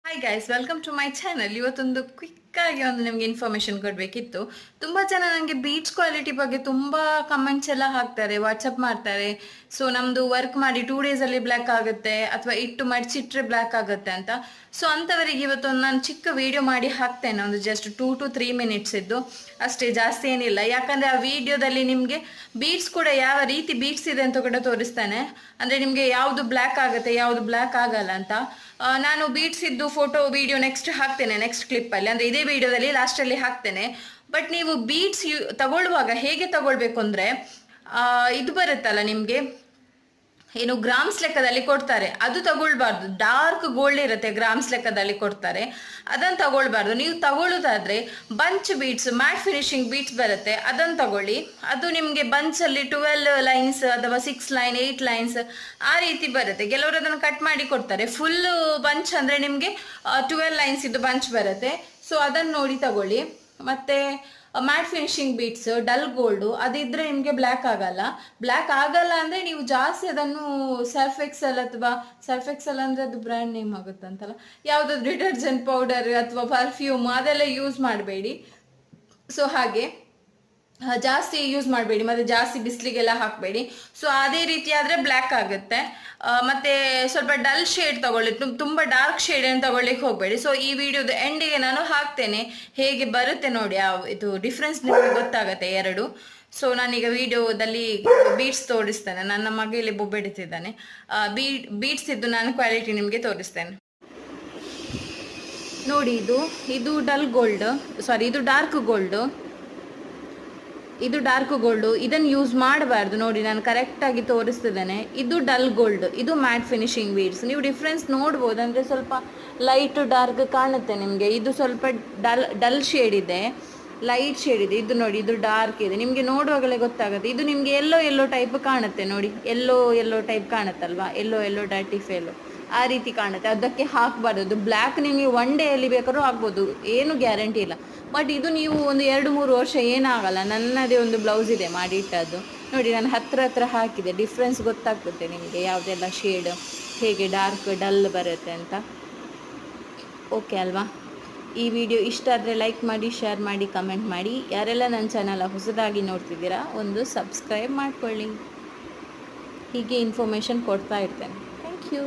Hi guys, welcome to my channel. ಇವತ್ತೊಂದು quick ಆಗಿ ನಿಮಗೆ ಇನ್ಫಾರ್ಮೇಶನ್ ಕೊಡಬೇಕಿತ್ತು. ತುಂಬ ಜನ ನನಗೆ ಬೀಚ್ ಕ್ವಾಲಿಟಿ ಬಗ್ಗೆ ತುಂಬ ಕಮೆಂಟ್ಸ್ ಎಲ್ಲ ಹಾಕ್ತಾರೆ, ವಾಟ್ಸಪ್ ಮಾಡ್ತಾರೆ. ಸೊ ನಮ್ಮದು ವರ್ಕ್ ಮಾಡಿ 2 ಡೇಸಲ್ಲಿ ಬ್ಲ್ಯಾಕ್ ಆಗುತ್ತೆ ಅಥವಾ ಇಟ್ಟು ಮಡಚಿಟ್ರೆ ಬ್ಲ್ಯಾಕ್ ಆಗುತ್ತೆ ಅಂತ. ಸೊ ಅಂಥವರಿಗೆ ಇವತ್ತೊಂದು ನಾನು ಚಿಕ್ಕ ವಿಡಿಯೋ ಮಾಡಿ ಹಾಕ್ತೇನೆ, ಒಂದು ಜಸ್ಟ್ 2 to 3 ಮಿನಿಟ್ಸ್ ಇದ್ದು ಅಷ್ಟೇ, ಜಾಸ್ತಿ ಏನಿಲ್ಲ. ಯಾಕಂದರೆ ಆ ವಿಡಿಯೋದಲ್ಲಿ ನಿಮಗೆ ಬೀಡ್ಸ್ ಕೂಡ ಯಾವ ರೀತಿ ಬೀಡ್ಸ್ ಇದೆ ಅಂತ ಕೂಡ ತೋರಿಸ್ತಾನೆ. ಅಂದರೆ ನಿಮಗೆ ಯಾವುದು ಬ್ಲ್ಯಾಕ್ ಆಗುತ್ತೆ ಯಾವುದು ಬ್ಲ್ಯಾಕ್ ಆಗಲ್ಲ ಅಂತ. ನಾನು ಬೀಡ್ಸ್ ಇದ್ದು ಫೋಟೋ ವಿಡಿಯೋ ನೆಕ್ಸ್ಟ್ ಹಾಕ್ತೇನೆ, ನೆಕ್ಸ್ಟ್ ಕ್ಲಿಪ್ಪಲ್ಲಿ, ಅಂದರೆ ಇದೇ ವಿಡಿಯೋದಲ್ಲಿ ಲಾಸ್ಟಲ್ಲಿ ಹಾಕ್ತೇನೆ. ಬಟ್ ನೀವು ಬೀಡ್ಸ್ ತಗೊಳ್ಳುವಾಗ ಹೇಗೆ ತಗೊಳ್ಬೇಕು ಅಂದರೆ, ಇದು ಬರುತ್ತಲ್ಲ ನಿಮಗೆ ಏನು ಗ್ರಾಮ್ಸ್ ಲೆಕ್ಕದಲ್ಲಿ ಕೊಡ್ತಾರೆ, ಅದು ತಗೊಳ್ಬಾರ್ದು. ಡಾರ್ಕ್ ಗೋಲ್ಡ್ ಇರುತ್ತೆ, ಗ್ರಾಮ್ಸ್ ಲೆಕ್ಕದಲ್ಲಿ ಕೊಡ್ತಾರೆ, ಅದನ್ನು ತಗೊಳ್ಬಾರ್ದು. ನೀವು ತಗೊಳ್ಳೋದಾದ್ರೆ bunch beads, matte finishing beads ಬರುತ್ತೆ, ಅದನ್ನು ತಗೊಳ್ಳಿ. ಅದು ನಿಮಗೆ ಬಂಚಲ್ಲಿ 12 ಲೈನ್ಸ್ ಅಥವಾ 6 ಲೈನ್ 8 ಲೈನ್ಸ್ ಆ ರೀತಿ ಬರುತ್ತೆ. ಕೆಲವರು ಅದನ್ನು ಕಟ್ ಮಾಡಿ ಕೊಡ್ತಾರೆ. ಫುಲ್ ಬಂಚ್ ಅಂದರೆ ನಿಮಗೆ 12 ಲೈನ್ಸ್ ಇದು ಬಂಚ್ ಬರುತ್ತೆ. ಸೊ ಅದನ್ನು ನೋಡಿ ತಗೊಳ್ಳಿ. ಮತ್ತೆ matte finishing beads dull gold ಅದಿದ್ರೆ ನಿಮಗೆ ಬ್ಲ್ಯಾಕ್ ಆಗಲ್ಲ. ಬ್ಲ್ಯಾಕ್ ಆಗಲ್ಲ ಅಂದರೆ ನೀವು ಜಾಸ್ತಿ ಅದನ್ನು ಸರ್ಫ್ ಎಕ್ಸೆಲ್ ಅಥವಾ ಸರ್ಫ್ ಎಕ್ಸೆಲ್ ಅಂದರೆ ಅದು ಬ್ರ್ಯಾಂಡ್ ನೇಮ್ ಆಗುತ್ತಂತಲ್ಲ, ಯಾವುದಾದ್ರು ಡಿಟರ್ಜೆಂಟ್ ಪೌಡರ್ ಅಥವಾ ಪರ್ಫ್ಯೂಮ್ ಅದೆಲ್ಲ ಯೂಸ್ ಮಾಡಬೇಡಿ. ಸೊ ಹಾಗೆ ಜಾಸ್ತಿ ಯೂಸ್ ಮಾಡಬೇಡಿ, ಮತ್ತು ಜಾಸ್ತಿ ಬಿಸಿಲಿಗೆಲ್ಲ ಹಾಕಬೇಡಿ. ಸೊ ಅದೇ ರೀತಿ ಆದರೆ ಬ್ಲ್ಯಾಕ್ ಆಗುತ್ತೆ. ಮತ್ತು ಸ್ವಲ್ಪ ಡಲ್ ಶೇಡ್ ತಗೊಳ್ಳಿ, ತುಂಬ ಡಾರ್ಕ್ ಶೇಡ್ ಏನು ತಗೊಳ್ಳಿಕ್ಕೆ ಹೋಗಬೇಡಿ. ಸೊ ಈ ವಿಡಿಯೋದ ಎಂಡಿಗೆ ನಾನು ಹಾಕ್ತೇನೆ, ಹೇಗೆ ಬರುತ್ತೆ ನೋಡಿ, ಇದು ಡಿಫ್ರೆನ್ಸ್ ನಿಮಗೆ ಗೊತ್ತಾಗುತ್ತೆ ಎರಡು. ಸೊ ನಾನೀಗ ವಿಡಿಯೋದಲ್ಲಿ ಬೀಡ್ಸ್ ತೋರಿಸ್ತೇನೆ. ನನ್ನ ಮಗ ಇಲ್ಲಿ ಬೊಬ್ಬೆಡಿತಿದ್ದಾನೆ. ಬೀಡ್ಸ್ ಇದ್ದು ನಾನು ಕ್ವಾಲಿಟಿ ನಿಮಗೆ ತೋರಿಸ್ತೇನೆ ನೋಡಿ. ಇದು ಡಲ್ ಗೋಲ್ಡ್, ಸಾರಿ ಇದು ಡಾರ್ಕ್ ಗೋಲ್ಡು, ಇದು ಡಾರ್ಕ್ ಗೋಲ್ಡು. ಇದನ್ನು ಯೂಸ್ ಮಾಡಬಾರ್ದು ನೋಡಿ, ನಾನು ಕರೆಕ್ಟಾಗಿ ತೋರಿಸ್ತಿದ್ದೇನೆ. ಇದು ಡಲ್ ಗೋಲ್ಡ್, ಇದು ಮ್ಯಾಟ್ ಫಿನಿಶಿಂಗ್ ಬೀಡ್ಸ್. ನೀವು ಡಿಫ್ರೆನ್ಸ್ ನೋಡ್ಬೋದು, ಅಂದರೆ ಸ್ವಲ್ಪ ಲೈಟ್ ಡಾರ್ಕ್ ಕಾಣುತ್ತೆ ನಿಮಗೆ. ಇದು ಸ್ವಲ್ಪ ಡಲ್ ಶೇಡ್ ಇದೆ, ಲೈಟ್ ಶೇಡ್ ಇದೆ. ಇದು ನೋಡಿ, ಇದು ಡಾರ್ಕ್ ಇದೆ, ನಿಮಗೆ ನೋಡುವಾಗಲೇ ಗೊತ್ತಾಗುತ್ತೆ. ಇದು ನಿಮಗೆ ಎಲ್ಲೋ ಟೈಪ್ ಕಾಣುತ್ತೆ ನೋಡಿ, ಎಲ್ಲೋ ಟೈಪ್ ಕಾಣುತ್ತಲ್ವಾ, ಎಲ್ಲೋ ಡರ್ಟಿ ಫೇಲು ಆ ರೀತಿ ಕಾಣುತ್ತೆ. ಅದಕ್ಕೆ ಹಾಕಬಾರ್ದು. ಅದು ಬ್ಲ್ಯಾಕ್ ನಿಮಗೆ 1 ಡೇಯಲ್ಲಿ ಬೇಕಾದ್ರೂ ಆಗ್ಬೋದು, ಏನು ಗ್ಯಾರಂಟಿ ಇಲ್ಲ. ಬಟ್ ಇದು ನೀವು ಒಂದು 2-3 ವರ್ಷ ಏನಾಗಲ್ಲ. ನನ್ನದೇ ಒಂದು ಬ್ಲೌಸ್ ಇದೆ ಮಾಡಿಟ್ಟದ್ದು ನೋಡಿ, ನಾನು ಹತ್ರ ಹಾಕಿದೆ. ಡಿಫ್ರೆನ್ಸ್ ಗೊತ್ತಾಗ್ತದೆ ನಿಮಗೆ, ಯಾವುದೆಲ್ಲ ಶೇಡ್ ಹೇಗೆ ಡಾರ್ಕ್ ಡಲ್ ಬರುತ್ತೆ ಅಂತ. ಓಕೆ ಅಲ್ವಾ? ಈ ವಿಡಿಯೋ ಇಷ್ಟ ಆದರೆ ಲೈಕ್ ಮಾಡಿ, ಶೇರ್ ಮಾಡಿ, ಕಮೆಂಟ್ ಮಾಡಿ. ಯಾರೆಲ್ಲ ನನ್ನ ಚಾನಲ್ ಹೊಸದಾಗಿ ನೋಡ್ತಿದ್ದೀರಾ ಒಂದು ಸಬ್ಸ್ಕ್ರೈಬ್ ಮಾಡ್ಕೊಳ್ಳಿ. ಹೀಗೆ ಇನ್ಫಾರ್ಮೇಷನ್ ಕೊಡ್ತಾ ಇರ್ತೇನೆ. Thank you.